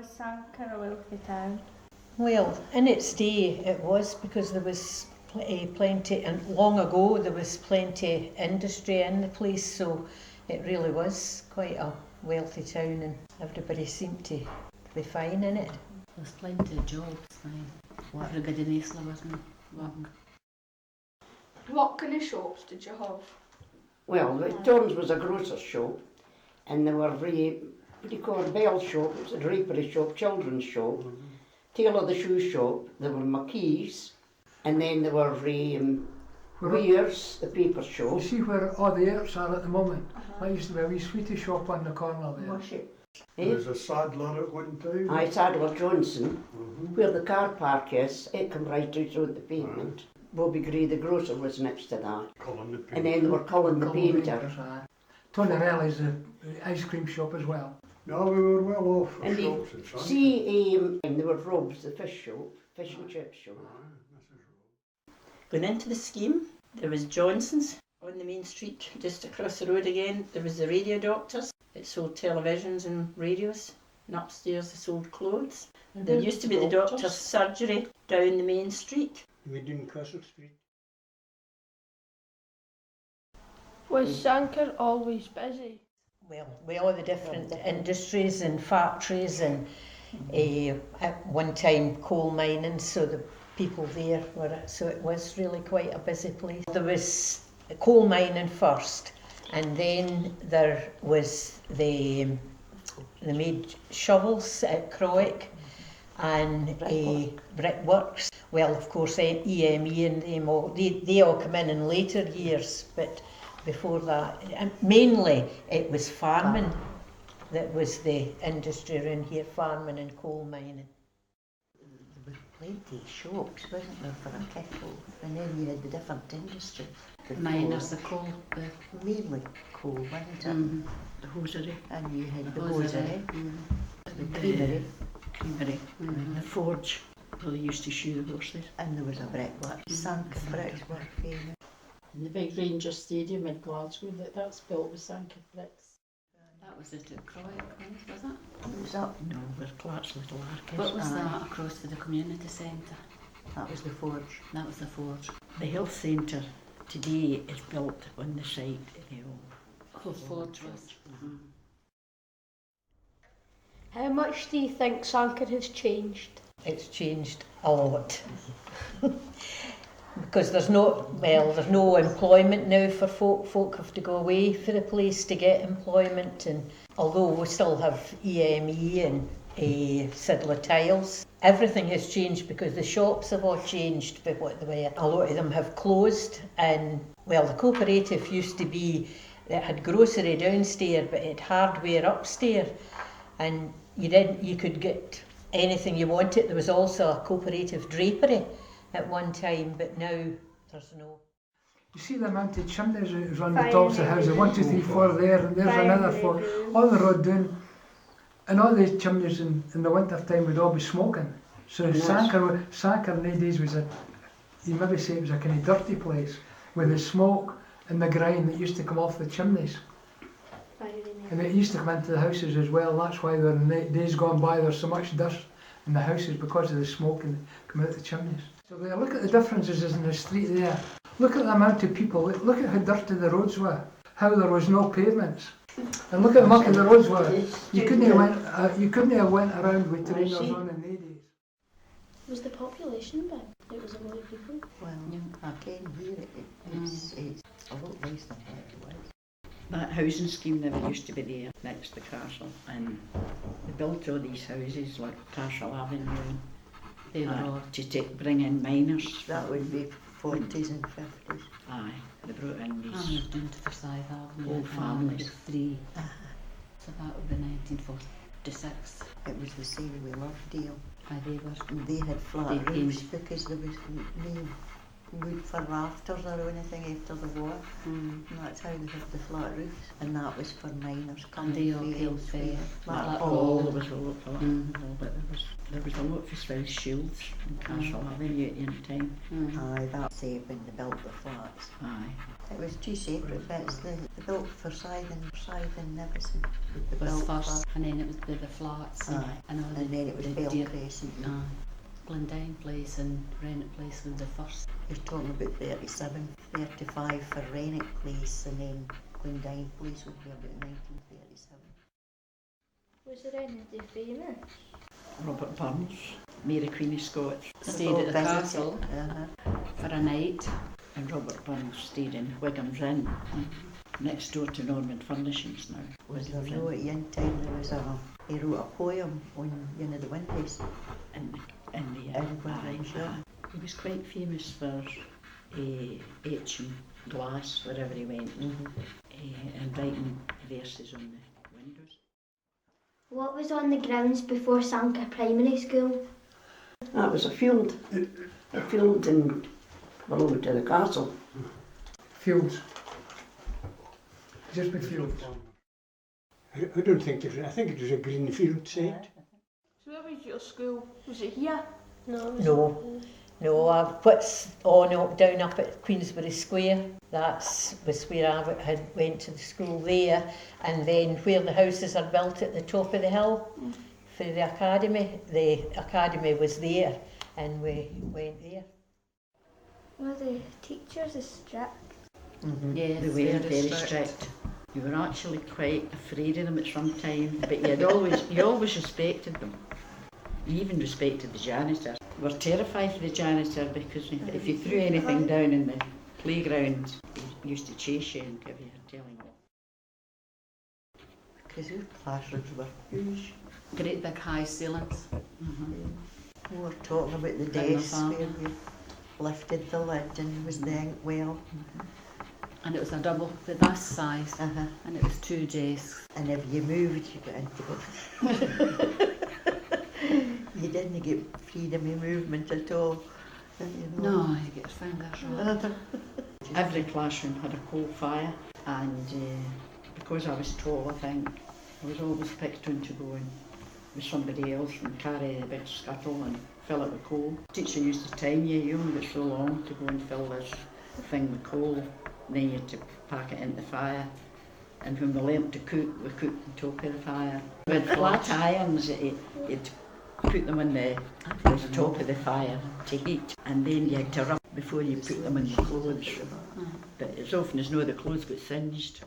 Was Sanquhar a wealthy town? Well, in its day it was, because there was plenty, and long ago there was plenty industry in the place, so it really was quite a wealthy town and everybody seemed to be fine in it. There's plenty of jobs, everybody in Nithsdale wasn't work. What kind of shops did you have? Well, John's was a grocer's shop, and there were what do you call a bell shop, it was a drapery shop, children's shop, tailor the shoe shop, there were McKee's, and then there were Weir's, the paper shop. You see where all the Earps are at the moment? That used to be a wee sweetie shop on the corner there. There was a saddler at one time. Aye, Sadler Johnson, where the car park is, it come right out on the pavement. Bobby Gray, the grocer, was next to that. Cullen the painter. And then there were Cullen the painter. Tony Relly's the ice cream shop as well. No, we were well off for And shops in Sanquhar. and there were Rob's, the fish shop, fish and chip shop. Going into the scheme, there was Johnson's on the main street, just across the road again. There was the Radio Doctors. It sold televisions and radios. And upstairs they sold clothes. And there used to be the doctor's surgery down the main street. We didn't Castle Street. Was Sanquhar always busy? Well, with all the different industries and factories and at one time coal mining, so the people there were, so it was really quite a busy place. There was coal mining first, and then there was they made shovels at Croic and brickworks. Well, of course, EME and them all, they all come in later years, but before that, and mainly it was farming that was the industry around here, farming and coal mining. There were plenty of shops, wasn't there, for a kettle, and then you had the different industries. The Miners, the coal, mainly coal, wasn't it? the hosiery, And you had the hosiery, hosiery, the creamery, creamery, the forge, where they used to shoe the horses. and there was a brickwork. Sanquhar bricks were famous. And the big Ranger Stadium in Glasgow, that's built with Sanquhar bricks. That was it at Croic, was it? It was up, No, there's Clark's Little Arcade. What was that across to the community centre? that was the forge. That was the forge. The health centre today is built on the site of the old The forge was. How much do you think Sanquhar has changed? It's changed a lot. Because there's no employment now for folk. Folk have to go away for the place to get employment, and although we still have EME and Sidler Tiles, everything has changed because the shops have all changed by what they were. A lot of them have closed, and well, the cooperative used to be, it had grocery downstairs but it had hardware upstairs, and you could get anything you wanted. There was also a cooperative drapery at one time, but now there's no. You see the amount of chimneys that was on the tops of the houses, 1, 2, 3, 4 there, and there's another 4, on the road down, and all these chimneys in the winter time would all be smoking. So Sanquhar nowadays was you maybe say it was a kind of dirty place, with the smoke and the grime that used to come off the chimneys. And it used to come into the houses as well. That's why there in days gone by there's so much dust in the houses, because of the smoke and come out the chimneys. So look at the differences in the street there. Look at the amount of people. Look at how dirty the roads were. How there was no pavements. And look at how mucky the roads were. You couldn't have went around with trainers on in the days. Was the population big? It was a lot of people. Well, I can hear it. It's a lot less than what it was. That housing scheme never used to be there next to the castle, and they built all these houses like Castle Avenue. They were all. To bring in miners. That would be 40s and 50s. Aye, they brought in I these moved into Forsyth Avenue. old families. 3. So that would be 1946. It was the same with Lovedale. They were. They had flat They roofs because there was wood for rafters or anything after the war. And that's how they had the flat roofs. And that was for miners coming they all through came elsewhere. through. Blackpool, there was a lot for that. Oh, but there was a lot for South Shields and Castle Avenue at the time. Aye, that's when they built the flats. Aye. It was two separate bits. They built for Scythe and Nevison. They Was built first, for, and then it was the flats. Aye. And all and then it was Bell deer- Crescent. Glendine Place and Rennet Place was the first. You're talking about 37, 35 for Rennet Place, and then Glendine Place would be about 1937. Was there anybody famous? Robert Burns, Mary Queen of Scots, Stayed at the Visited. castle Uh-huh. for a night. and Robert Burns stayed in Wigan's Inn, next door to Norman Furnishings now. Was there Wigan's no Inn. at one time there was he wrote a poem on one of the windows. In the In Wigan's, yeah. He was quite famous for etching glass wherever he went, and writing verses on the windows. What was on the grounds before Sanquhar Primary School? That was a field in belonging to the castle. Fields. Just with fields. I don't think it was, I think it was a green field site. So where was your school? Was it here? No. What's down up at Queensbury Square. That was where I had went to the school there, and then where the houses are built at the top of the hill for the academy. The academy was there, and we went there. Were the teachers strict? Yes, They were very strict. You were actually quite afraid of them at some time, but you always respected them. You even respected the janitor. We were terrified of the janitor because if you threw anything down in the playground, he used to chase you and give you a telling off. Because our classrooms were huge. Great big high ceilings. We were talking about the the desks farm. where you lifted the lid and there was the ink well. And it was a double, this size, Uh-huh. and it was 2 desks. And if you moved, you got into it. You didn't get freedom of movement at all. No, you get found that right. Every classroom had a coal fire, and because I was tall, I think, I was always picked on to go in with somebody else and carry the big scuttle and fill it with coal. The teacher used to time you only got so long to go and fill this thing with coal, and then you had to pack it in the fire. And when we learnt to cook, we cooked on top of the fire. With flat irons, you'd put them on the top of the fire to heat, and then you had to rub before you put them in the clothes. But as often as not, the clothes got singed.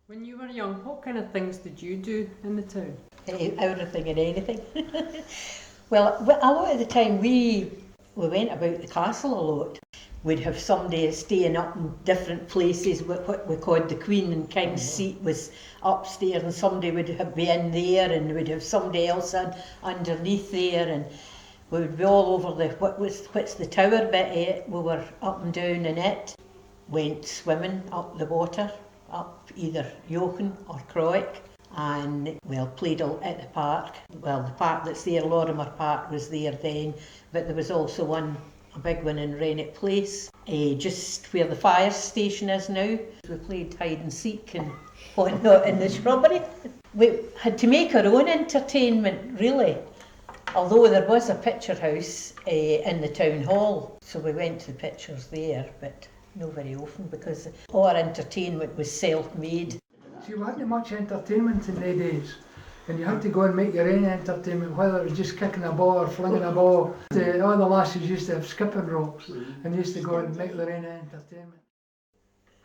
When you were young, what kind of things did you do in the town? Everything and anything. Well, a lot of the time we went about the castle a lot. We'd have somebody staying up in different places. What we called the Queen and King's seat was upstairs, and somebody would be in there, and we'd have somebody else underneath there, and we would be all over what's the tower bit. We were up and down in it. Went swimming up the water, up either Jochen or Croic, and played at the park. Well, the park that's there, Lorimer Park, was there then, but there was also a big one in Rennet Place, just where the fire station is now. We played hide and seek and whatnot in the shrubbery. We had to make our own entertainment, really, although there was a picture house in the town hall, so we went to the pictures there, but not very often because all our entertainment was self-made. See, we hadn't much entertainment in the days. And you had to go and make your own entertainment, whether it was just kicking a ball or flinging a ball. All the lasses used to have skipping ropes and used to go and make their own entertainment.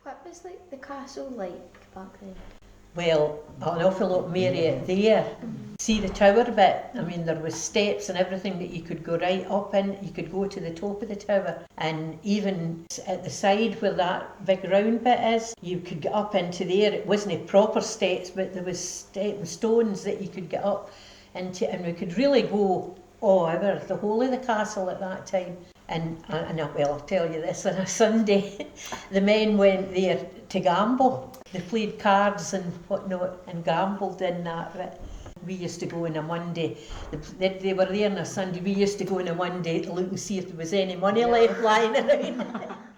What was the castle like back then? Well, an awful lot more there. See the tower bit? I mean, there was steps and everything that you could go right up in. You could go to the top of the tower, and even at the side where that big round bit is, you could get up into there. It wasn't proper steps, but there was stepping stones that you could get up into, and we could really go all over the whole of the castle at that time. And I'll tell you this, on a Sunday, the men went there to gamble. They played cards and whatnot and gambled in that bit. We used to go on a Monday. They were there on a Sunday. We used to go on a Monday to look and see if there was any money left lying around.